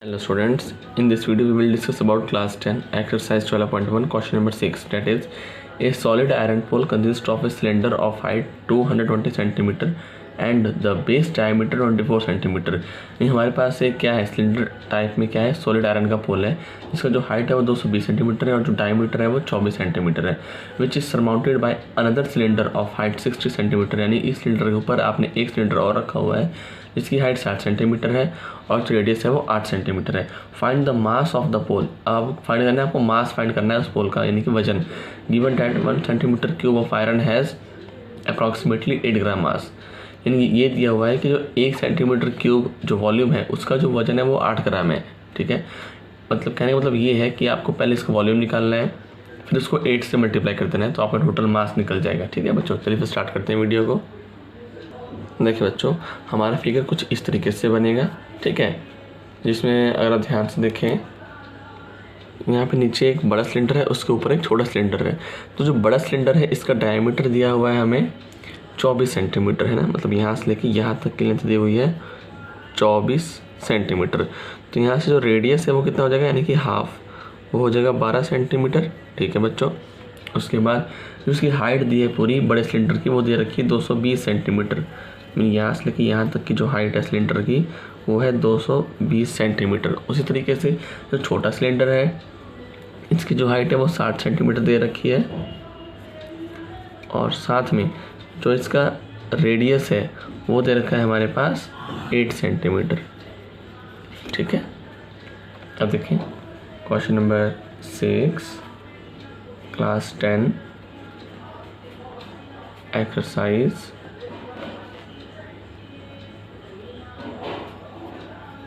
Hello students, in this video we will discuss about class 10 exercise 12.1 question number 6, that is a solid iron pole consists of a cylinder of height 220 cm and the base diameter 24 cm। ये हमारे पास एक क्या है, cylinder type में क्या है, solid iron का पोल है जिसका जो हाइट है वो 220 सेंटीमीटर है और जो डायमीटर है वो 24 सेंटीमीटर है, which is surmounted by another cylinder of height 60 centimetre. यानी इस सिलेंडर के ऊपर आपने एक सिलेंडर और रखा हुआ है जिसकी हाइट 60 सेंटीमीटर है और जो रेडियस है वो 8 सेंटीमीटर है। Find the mass of the pole. अब फाइंड करना है आपको, मास फाइंड करना है उस पोल का, यानी कि वजन। Given that 1 centimetre cube of iron has approximately 8 ग्राम मास। यानी ये दिया हुआ है कि जो 1 सेंटीमीटर क्यूब जो वॉल्यूम है उसका जो वजन है वो 8 ग्राम है। ठीक है, मतलब कहने का मतलब ये है कि आपको पहले इसका वॉल्यूम निकालना है, फिर उसको 8 से मल्टीप्लाई कर देना है तो आपका टोटल मास निकल जाएगा। ठीक है बच्चों, चलिए फिर स्टार्ट करते हैं वीडियो को। देखिए बच्चों, हमारा फिगर कुछ इस तरीके से बनेगा। ठीक है, जिसमें अगर आप ध्यान से देखें, यहाँ पे नीचे एक बड़ा सिलेंडर है, उसके ऊपर एक छोटा सिलेंडर है। तो जो बड़ा सिलेंडर है इसका डायमीटर दिया हुआ है हमें 24 सेंटीमीटर है ना, मतलब यहाँ से लेके यहाँ तक की लेंथ दी हुई है 24 सेंटीमीटर। तो यहाँ से जो रेडियस है वो कितना हो जाएगा, यानी कि हाफ, वो हो जाएगा 12 सेंटीमीटर। ठीक है बच्चों, उसके बाद जो उसकी हाइट दी है पूरी बड़े सिलेंडर की वो दे रखी है 220 सेंटीमीटर। यहाँ से लेके यहाँ तक की जो हाइट है सिलेंडर की वो है 220 सेंटीमीटर। उसी तरीके से जो छोटा सिलेंडर है इसकी जो हाइट है वो 60 सेंटीमीटर दे रखी है और साथ में जो इसका रेडियस है वो दे रखा है हमारे पास 8 सेंटीमीटर। ठीक है, अब देखें क्वेश्चन नंबर 6 क्लास 10 एक्सरसाइज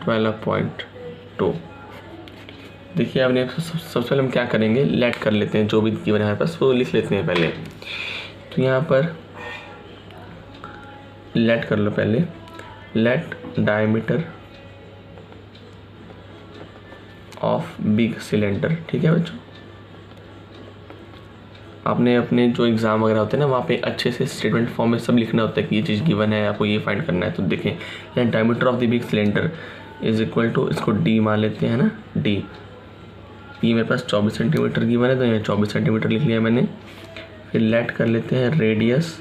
12.2। देखिए आपने सबसे पहले हम क्या करेंगे, लेट कर लेते हैं, जो भी गिवन है हमारे पास वो लिख लेते हैं पहले। तो यहाँ पर लेट कर लो पहले, let diameter of big cylinder. ठीक है बच्चों, आपने अपने जो एग्ज़ाम वगैरह होते हैं ना वहाँ पे अच्छे से स्टेटमेंट फॉर्म में सब लिखना होता है कि ये चीज़ गिवन है, आपको ये फाइंड करना है। तो देखें यहाँ diameter of the big cylinder is equal to, इसको डी मान लेते हैं ना, डी। ये मेरे पास 24 सेंटीमीटर गिवन है तो यहाँ 24 सेंटीमीटर लिख लिया मैंने। फिर लेट कर लेते हैं radius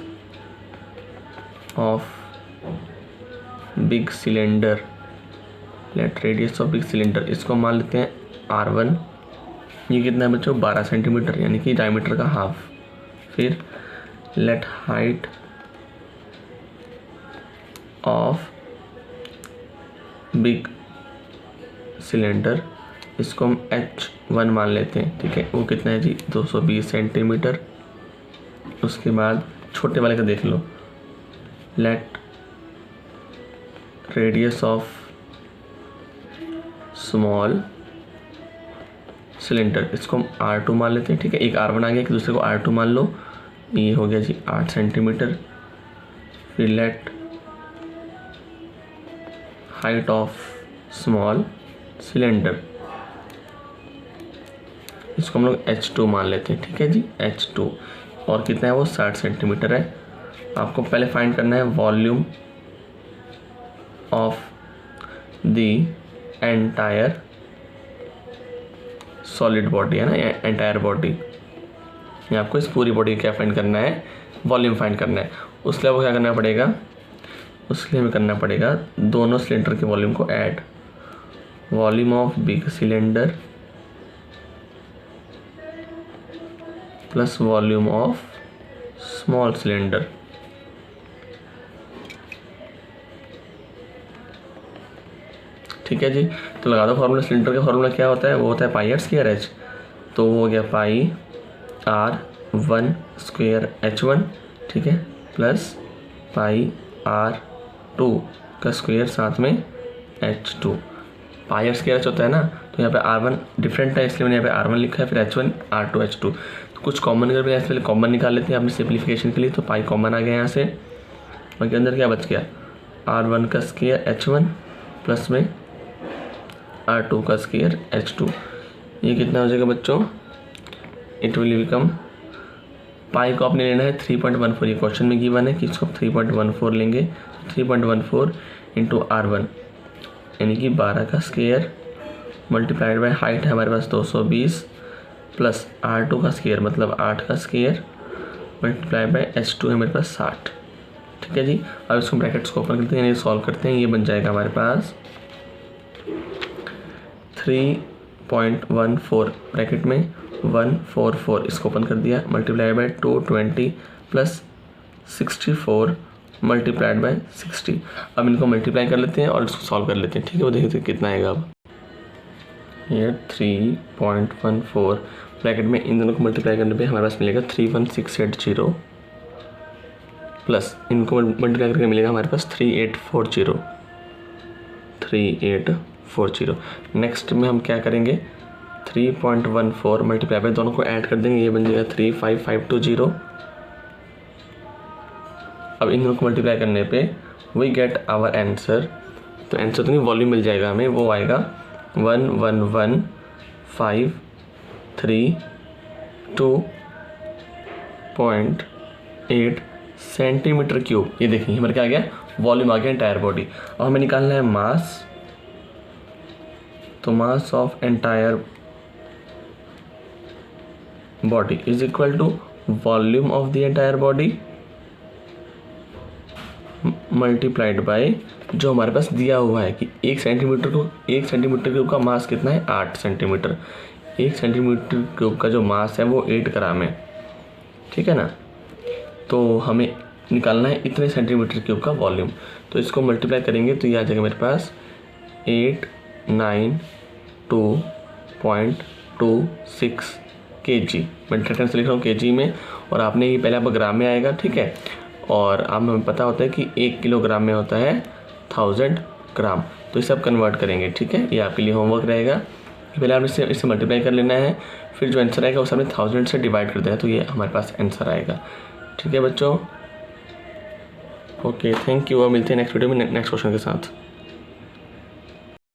of big cylinder, late radius of big cylinder, इसको मान लेते हैं R1। ये कितना है बच्चों, 12 सेंटीमीटर, यानी कि डायमीटर का हाफ। फिर let height of big cylinder, इसको हम H1 मान लेते हैं। ठीक है, वो कितना है जी, 220 सेंटीमीटर। उसके बाद छोटे वाले का देख लो, let radius of small cylinder, इसको हम R2 मान लेते हैं। ठीक है, एक R1 आ गया कि दूसरे को R2 मान लो, ये हो गया जी 8 सेंटीमीटर। फिर let height of small cylinder, इसको हम लोग H2 मान लेते हैं। ठीक है जी, H2, और कितना है वो 60 सेंटीमीटर है। आपको पहले फाइंड करना है volume of the entire solid body, है ना, एंटायर बॉडी। ये आपको इस पूरी बॉडी क्या फाइंड करना है, वॉल्यूम फाइंड करना है। उसके लिए वो क्या करना पड़ेगा, उसके लिए हमें करना पड़ेगा दोनों सिलेंडर के वॉल्यूम को add, volume of big cylinder plus volume of small cylinder. ठीक है जी, तो लगा दो फॉर्मूला। सिलेंडर का फॉर्मूला क्या होता है, वो होता है पाई आर स्क्वायर एच। तो वो हो गया पाई R1 स्क्वायर H1। ठीक है, प्लस पाई R2 का स्क्वायर साथ में H2। Pi are square H होता है ना, तो यहाँ पे R1 डिफरेंट है इसलिए मैंने यहाँ पे R1 लिखा है, फिर H1 R2 H2। तो कुछ कॉमन कर भी पहले कॉमन निकाल लेते हैं अपनी सिंप्लीफिकेशन के लिए। तो पाई कॉमन आ गया यहाँ से, बाकी अंदर क्या बच गया, R1 का स्क्वायर H1 प्लस में R2 का स्क्वायर H2। ये कितना हो जाएगा बच्चों, इट विल बिकम, पाई को आपने लेना है 3.14। ये क्वेश्चन में गिवन है कि इसको 3.14 लेंगे, 3.14 इंटू R1 यानी कि 12 का स्क्वायर मल्टीप्लाइड बाय हाइट है हमारे पास 220 प्लस R2 का स्क्वायर मतलब 8 का स्क्वायर मल्टीप्लाई बाय H2 है मेरे पास 60। ठीक है जी। अब इसको ब्रैकेट्स को ओपन करते हैं, ये सॉल्व करते हैं। ये बन जाएगा हमारे पास 3.14 ब्रैकेट में 144, इसको ओपन कर दिया, multiply by 220 plus 64 multiplied by 60। अब इनको मल्टीप्लाई कर लेते हैं और इसको सॉल्व कर लेते हैं। ठीक है, वो देखते हैं कितना आएगा। अब ये 3.14 ब्रैकेट में इन दोनों को मल्टीप्लाई करने पे हमारे पास मिलेगा 31680 प्लस इनको मल्टीप्लाई करके मिलेगा हमारे पास 3840। नेक्स्ट में हम क्या करेंगे, 3.14 मल्टीप्लाई बाय दोनों को ऐड कर देंगे, ये बन जाएगा 35520। अब इन दोनों को मल्टीप्लाई करने पे वी गेट आवर आंसर, तो आंसर तो नहीं वॉल्यूम मिल जाएगा हमें, वो आएगा 111,532.8 सेंटीमीटर क्यूब। ये देखिए हमारे क्या आ गया, वॉल्यूम आ गया एंटायर बॉडी। और हमें निकालना है मास, तो mass of entire body is equal to volume of the entire body multiplied by जो हमारे पास दिया हुआ है कि 1 सेंटीमीटर क्यूब का मास कितना है, 8 सेंटीमीटर। 1 सेंटीमीटर क्यूब का जो मास है वो 8 ग्राम है। ठीक है ना, तो हमें निकालना है इतने सेंटीमीटर क्यूब का वॉल्यूम, तो इसको मल्टीप्लाई करेंगे तो ये आ जाएगा मेरे पास 892.26 kg। मैं डिफरेंस से लिख रहा हूँ kg में, और आपने ये पहले आपका ग्राम में आएगा। ठीक है, और आप हमें पता होता है कि 1 किलोग्राम में होता है 1000 ग्राम, तो इसे आप कन्वर्ट करेंगे। ठीक है, ये आपके लिए होमवर्क रहेगा। पहले आपने इससे मल्टीप्लाई कर लेना है, फिर जो आंसर आएगा उसे आपने 1000 से डिवाइड कर देना है, तो ये हमारे पास आंसर आएगा। ठीक है बच्चों, ओके, थैंक यू। और मिलते हैं नेक्स्ट वीडियो में नेक्स्ट क्वेश्चन के साथ।